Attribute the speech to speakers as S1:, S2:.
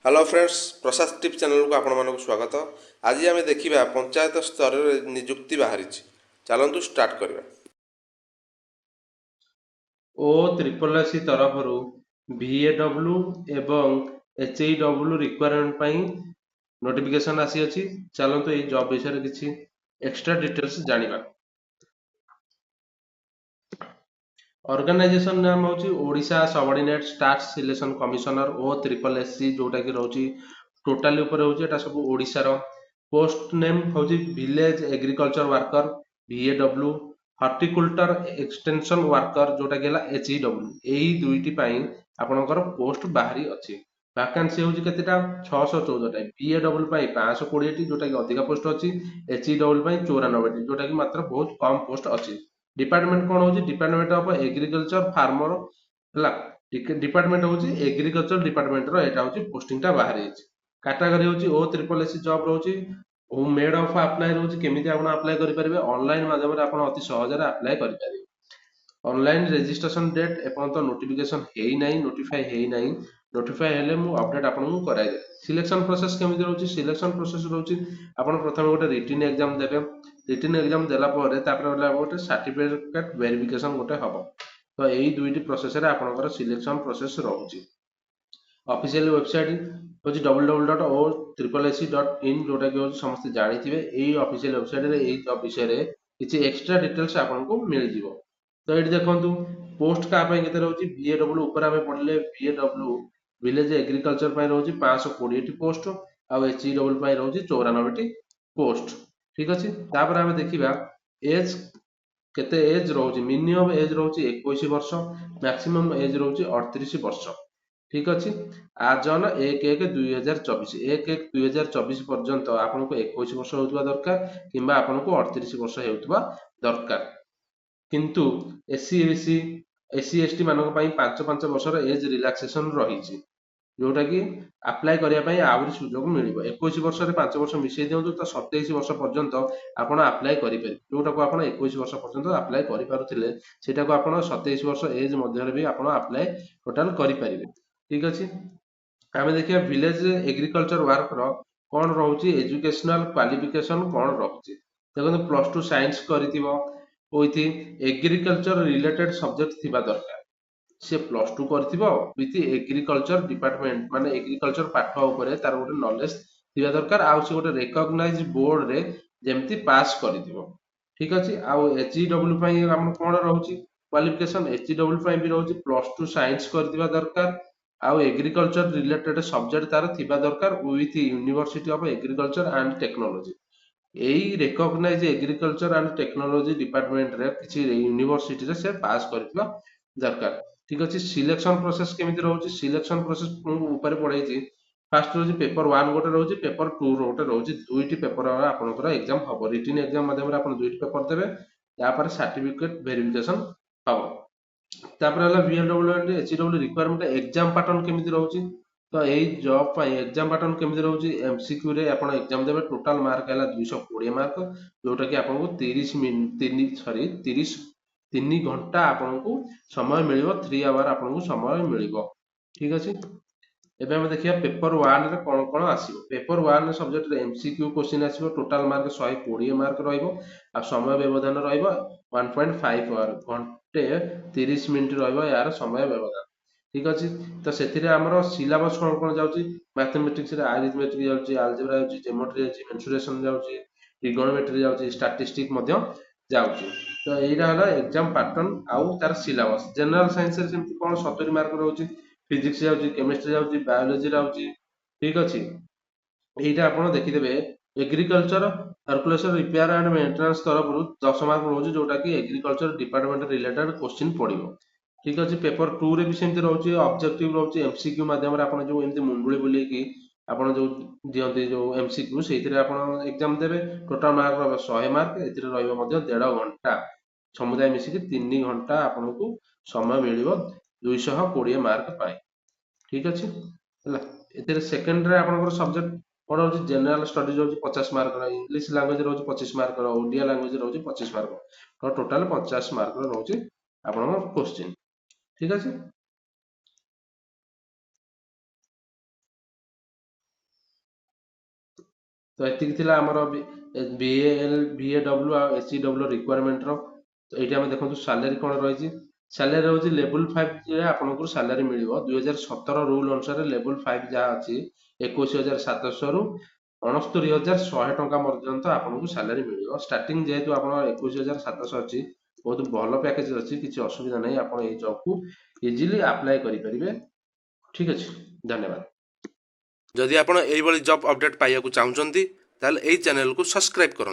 S1: Hello friends, प्रसाद tip channel को आपण मानक स्वागत। आज आम देखा पंचायत स्तर में निजुक्ति बाहरी। चलतु स्टार्ट करवा।
S2: ଓ ତ୍ରିପଲ୍ ଏସି ତରଫରୁ VAW ଏବଂ HEW ରିକ୍ୱାରମେଣ୍ଟ ପାଇଁ ନୋଟିଫିକେସନ ଆସିଅଛି। ଚାଲନ୍ତୁ ଏଇ ଜବ୍ ବିଷୟରେ କିଛି ଏକ୍ସଟ୍ରା ଡିଟେଲ୍ସ ଜାଣିବା। ଅର୍ଗାନାଇଜେସନ ନାମ ହେଉଛି ଓଡ଼ିଶା ସବଅର୍ଡିନେଟ୍ ଷ୍ଟାଫ୍ ସିଲେକ୍ସନ କମିଶନର ଓ ତ୍ରିପଲ୍ ଏସି, ଯୋଉଟା କି ରହୁଛି ଟୋଟାଲି ଉପରେ ହଉଛି ଏଟା ସବୁ ଓଡ଼ିଶାର। ପୋଷ୍ଟ ନେମ୍ ହେଉଛି village agriculture worker VAW, horticulture extension worker ଯୋଉଟା କି ହେଲା HEW। ଏଇ ଦୁଇଟି ପାଇଁ ଆପଣଙ୍କର ପୋଷ୍ଟ ବାହାରି ଅଛି। ଭ୍ୟାକାନ୍ସି ହେଉଛି କେତେଟା? 614ଟା। VAW ପାଇଁ 520ଟି, ଯୋଉଟା କି ଅଧିକା ପୋଷ୍ଟ ଅଛି। HEW ପାଇଁ 94ଟି, ଯୋଉଟା କି ମାତ୍ର ବହୁତ କମ ପୋଷ୍ଟ ଅଛି। ଡିପାର୍ଟମେଣ୍ଟ କଣ ହଉଛି? ଡିପାର୍ଟମେଣ୍ଟ ଅଫ ଏଗ୍ରିକଲଚର ଫାର୍ମର ହେଲା। ଡିପାର୍ଟମେଣ୍ଟ ହଉଛି ଏଗ୍ରିକଲଚର ଡିପାର୍ଟମେଣ୍ଟର ଏଟା ହଉଛି ପୋଷ୍ଟିଂଟା ବାହାରି ଅଛି। କାଟାଗୋରୀ ହଉଛି ଓ ତ୍ରିପଲ୍ ଏସି ଜବ୍ ରହୁଛି। ମେଡ୍ ଅଫ୍ ଆପ୍ଲାଏ ରହୁଛି। କେମିତି ଆପଣ ଆପ୍ଲାଏ କରିପାରିବେ? ଅନଲାଇନ ମାଧ୍ୟମରେ ଆପଣ ଅତି ସହଜରେ ଆପ୍ଲାଏ କରିପାରିବେ। ଅନଲାଇନ ରେଜିଷ୍ଟ୍ରେସନ ଡେଟ୍ ଏପର୍ଯ୍ୟନ୍ତ ନୋଟିଫିକେସନ ହେଇନାହିଁ, ନୋଟିଫାଏ ହେଇନାହିଁ। ନୋଟିଫାଏ ହେଲେ ମୁଁ ଅପଡେଟ୍ ଆପଣଙ୍କୁ କରାଇଦେବି। ସିଲେକ୍ସନ ପ୍ରୋସେସ କେମିତି ରହୁଛି? ସିଲେକ୍ସନ ପ୍ରୋସେସ ରହୁଛି ଆପଣ ପ୍ରଥମେ ଗୋଟେ ରିଟିନ୍ ଏକ୍ଜାମ ଦେବେ। ରିଟିନ୍ ଏକ୍ଜାମ ଦେଲା ପରେ ତାପରେ ଗୋଟେ ସାର୍ଟିଫିକେଟ ଭେରିଫିକେସନ ଗୋଟେ ହବ। ତ ଏଇ ଦୁଇଟି ପ୍ରୋସେସରେ ଆପଣଙ୍କର ସିଲେକ୍ସନ ପ୍ରୋସେସ ରହୁଛି। ଅଫିସିଆଲି ୱେବସାଇଟ୍ ହଉଛି www.o-triple-ac.in, ଯୋଉଟା କି ହଉଛି ସମସ୍ତେ ଜାଣିଥିବେ। ଏଇ ଅଫିସିଆଲ ୱେବସାଇଟରେ ଏଇ ଜବ୍ ବିଷୟରେ କିଛି ଏକ୍ସଟ୍ରା ଡିଟେଲ୍ସ ଆପଣଙ୍କୁ ମିଳିଯିବ। ତ ଏଠି ଦେଖନ୍ତୁ ପୋଷ୍ଟ କାହା ପାଇଁ କେତେ ରହୁଛି। VAW ଉପରେ ଆମେ ପଢିଲେ VAW ଭିଲେଜ ଏଗ୍ରିକଲଚର ପାଇଁ ରହୁଛି 520ଟି ପୋଷ୍ଟ, ଆଉ HEW ପାଇଁ ରହୁଛି 94ଟି ପୋଷ୍ଟ। ଠିକ ଅଛି। ତାପରେ ଆମେ ଦେଖିବା ଏଜ କେତେ ଏଜ ରହୁଛି। ମିନିମମ୍ ଏଜ ରହୁଛି 21 ବର୍ଷ, ମ୍ୟାକ୍ସିମମ୍ ଏଜ ରହୁଛି 38 ବର୍ଷ। ଠିକ ଅଛି। ଆଜ ଅନ 1/1/2024, 1/1/2024 ପର୍ଯ୍ୟନ୍ତ ଆପଣଙ୍କୁ 21 ବର୍ଷ ହେଉଥିବା ଦରକାର କିମ୍ବା ଆପଣଙ୍କୁ 38 ବର୍ଷ ହେଉଥିବା ଦରକାର। କିନ୍ତୁ SC ST ମାନଙ୍କ ପାଇଁ 5 ବର୍ଷର ଏଜ ରିଲାକ୍ସେସନ ରହିଛି, ଯୋଉଟା କି ଆପ୍ଲାଏ କରିବା ପାଇଁ ଆହୁରି ସୁଯୋଗ ମିଳିବ। 21 ବର୍ଷରେ 5 ବର୍ଷ ମିଶେଇ ଦିଅନ୍ତୁ, ତ 27 ବର୍ଷ ପର୍ଯ୍ୟନ୍ତ ଆପଣ ଆପ୍ଲାଏ କରିପାରିବେ। ଯୋଉଟାକୁ ଆପଣ 21 ବର୍ଷ ପର୍ଯ୍ୟନ୍ତ ଆପ୍ଲାଏ କରିପାରୁଥିଲେ, ସେଟାକୁ ଆପଣ 27 ବର୍ଷ ଏଜ ମଧ୍ୟରେ ବି ଆପଣ ଆପ୍ଲାଏ ଟୋଟାଲ କରିପାରିବେ। ଠିକ ଅଛି। ଆମେ ଦେଖିବା ଭିଲେଜ ଏଗ୍ରିକଲଚର ୱାର୍କର କଣ ରହୁଛି, ଏଜୁକେଶନାଲ କ୍ୱାଲିଫିକେସନ କଣ ରହୁଛି। ଦେଖନ୍ତୁ +2 ସାଇନ୍ସ କରିଥିବ ୱିଥ ଏଗ୍ରିକଲଚର ରିଲେଟେଡ ସବଜେକ୍ଟ ଥିବା ଦରକାର। ସେ +2 କରିଥିବ ୱିଥ ଏଗ୍ରିକଲଚର ଡିପାର୍ଟମେଣ୍ଟ, ମାନେ ଏଗ୍ରିକଲଚର ପାଠ ଉପରେ ତାର ଗୋଟେ ନଲେଜ ଥିବା ଦରକାର, ଆଉ ସେ ଗୋଟେ ରେକଗ୍ନାଇଜ ବୋର୍ଡରେ ଯେମିତି ପାସ୍ କରିଥିବ। ଠିକ ଅଛି। ଆଉ HEW ପାଇଁ ଆମର କଣ ରହୁଛି କ୍ୱାଲିଫିକେସନ? HEW ପାଇଁ ବି ରହୁଛି +2 ସାଇନ୍ସ କରିଥିବା ଦରକାର, ଆଉ ଏଗ୍ରିକଲଚର ରିଲେଟେଡ ସବଜେକ୍ଟ ତାର ଥିବା ଦରକାର with university of agriculture and technology. ଏଇ ରେକଗ୍ନାଇଜ ଏଗ୍ରିକଲଚର ଆଣ୍ଡ ଟେକ୍ନୋଲୋଜି ଡିପାର୍ଟମେଣ୍ଟରେ କିଛି ୟୁନିଭର୍ସିଟିରେ ସେ ପାସ୍ କରିଥିବା ଦରକାର। ଠିକ ଅଛି। ସିଲେକ୍ସନ ପ୍ରୋସେସ କେମିତି ରହୁଛି? ସିଲେକ୍ସନ ପ୍ରୋସେସ ମୁଁ ଉପରେ ପଢେଇଛି। ଫାଷ୍ଟ ରହୁଛି ପେପର 1 ଗୋଟେ ରହୁଛି, ପେପର 2 ଗୋଟେ ରହୁଛି। ଦୁଇଟି ପେପର ଆପଣଙ୍କର ଏକ୍ଜାମ ହବ। ରିଟିନ୍ ଏକ୍ଜାମ ମାଧ୍ୟମରେ ଆପଣ ଦୁଇଟି ପେପର ଦେବେ, ତାପରେ ସାର୍ଟିଫିକେଟ ଭେରିଫିକେସନ ହବ। ତାପରେ ହେଲା VAW and HEW requirement exam pattern କେମିତି ରହୁଛି। ତ ଏଇ ଜବ୍ ପାଇଁ ଏକ୍ଜାମ ପାଟର୍ନ କେମିତି ରହୁଛି? MCQ ରେ ଆପଣ ଏକ୍ଜାମ ଦେବେ। ଟୋଟାଲ ମାର୍କ ହେଲା 220 ମାର୍କ, ଯୋଉଟା କି ଆପଣଙ୍କୁ 3 ଘଣ୍ଟା ଆପଣଙ୍କୁ ସମୟ ମିଳିବ। 3 ଆୱାର ଆପଣଙ୍କୁ ସମୟ ମିଳିବ। ଠିକ ଅଛି। ଏବେ ଆମେ ଦେଖିବା ପେପର 1 ରେ କଣ କଣ ଆସିବ। ପେପର 1 ସବଜେକ୍ଟରେ MCQ କ୍ୱେଶ୍ଚିନ୍ ଆସିବ। ଟୋଟାଲ ମାର୍କ 120 ମାର୍କ ରହିବ, ଆଉ ସମୟ ବ୍ୟବଧାନ ରହିବ 1.5 ଆୱାର, ଘଣ୍ଟେ 30 ମିନିଟ ରହିବ ଏହାର ସମୟ ବ୍ୟବଧାନ। ଠିକ ଅଛି। ତ ସେଥିରେ ଆମର ସିଲାବସ କଣ କଣ ଯାଉଛି? ମ୍ୟାଥମେଟିକ୍ସରେ ଆରିଥମେଟିକ୍ ଯାଉଛି, ଆଲଜେବ୍ରା ଯାଉଛି, ଜେଓମେଟ୍ରି ଯାଉଛି, ମେନ୍ସୁରେସନ ଯାଉଛି, ଟ୍ରିଗୋନୋମେଟ୍ରି ଯାଉଛି, ଷ୍ଟାଟିଷ୍ଟିକ ମଧ୍ୟ ଯାଉଛି। ତ ଏଇଟା ହେଲା ଏକ୍ଜାମ ପାଟର୍ନ ଆଉ ତାର ସିଲାବସ। ଜେନେରାଲ ସାଇନ୍ସରେ ସେମିତି କଣ 70 ମାର୍କ ରହୁଛି। ଫିଜିକ୍ସ ଯାଉଛି, କେମିଷ୍ଟ୍ରି ଯାଉଛି, ବାୟୋଲୋଜି ଯାଉଛି। ଠିକ ଅଛି। ଏଇଟା ଆପଣ ଦେଖିଦେବେ। Agriculture circulation repair and maintenance ତରଫରୁ 10 ମାର୍କ ରହୁଛି, ଯୋଉଟା କି ଏଗ୍ରିକଲଚର ଡିପାର୍ଟମେଣ୍ଟ ରିଲେଟେଡ କ୍ୱେଶ୍ଚିନ୍ ପଡିବ। ଠିକ ଅଛି। ପେପର 2 ରେ ବି ସେମିତି ରହୁଛି, ଅବଜେକ୍ଟିଭ ରହୁଛି। MCQ ମାଧ୍ୟମରେ ଆପଣ ଯୋଉ ଏମିତି ମୁଣ୍ଡୁଳି ବୁଲେଇକି ଆପଣ ଯୋଉ ଦିଅନ୍ତି ଯୋଉ MCQ, ସେଇଥିରେ ଆପଣ ଏକ୍ଜାମ ଦେବେ। ଟୋଟାଲ ମାର୍କ ରହିବ 100 ମାର୍କ। ଏଥିରେ ରହିବ ମଧ୍ୟ 1.5 ଘଣ୍ଟା, ସମୁଦାୟ ମିଶିକି 3 ଘଣ୍ଟା ଆପଣଙ୍କୁ ସମୟ ମିଳିବ 220 ମାର୍କ ପାଇଁ। ଠିକ ଅଛି ହେଲା। ଏଥିରେ ସେକେଣ୍ଡରେ ଆପଣଙ୍କର ସବଜେକ୍ଟ କଣ ରହୁଛି? ଜେନେରାଲ ଷ୍ଟଡିଜ ରହୁଛି 50 ମାର୍କର, ଇଂଲିଶ ଲାଙ୍ଗୁଏଜ ରହୁଛି 25 ମାର୍କର, ଓଡିଆ ଲାଙ୍ଗୁଏଜ ରହୁଛି 25 ମାର୍କ। ତ ଟୋଟାଲ 50 ମାର୍କର ରହୁଛି ଆପଣଙ୍କର କ୍ୱେଶ୍ଚିନ୍। ଠିକ ଅଛି। ତ ଏତିକି ଥିଲା ଆମର BAL BAW ଆଉ SEW ରିକ୍ୱାରମେଣ୍ଟର। ତ ଏଇଠି ଆମେ ଦେଖନ୍ତୁ ସାଲାରୀ କ'ଣ ରହିଛି। ସାଲାରୀ ରହୁଛି ଲେବୁଲ୍ 5ରେ ଆପଣଙ୍କୁ ସାଲାରୀ ମିଳିବ 2017 ରୁଲ୍ ଅନୁସାରେ ଲେବୁଲ୍ 5 ଯାହା ଅଛି 21,700ରୁ 69,100 ଟଙ୍କା ପର୍ଯ୍ୟନ୍ତ ଆପଣଙ୍କୁ ସାଲାରୀ ମିଳିବ। ଷ୍ଟାର୍ଟିଂ ଯେହେତୁ ଆପଣ 21,700 ଅଛି, ବହୁତ ଭଲ ପ୍ୟାକେଜ ଅଛି, କିଛି ଅସୁବିଧା ନାହିଁ, ଆପଣ ଏଇ ଜବ୍କୁ ଇଜିଲି ଆପ୍ଲାଏ କରିପାରିବେ। ଠିକ୍ ଅଛି, ଧନ୍ୟବାଦ।
S1: ଯଦି ଆପଣ ଏଇଭଳି ଜବ୍ ଅପଡେଟ୍ ପାଇବାକୁ ଚାହୁଁଛନ୍ତି ତାହେଲେ ଏଇ ଚ୍ୟାନେଲକୁ ସବସ୍କ୍ରାଇବ୍ କରନ୍ତୁ।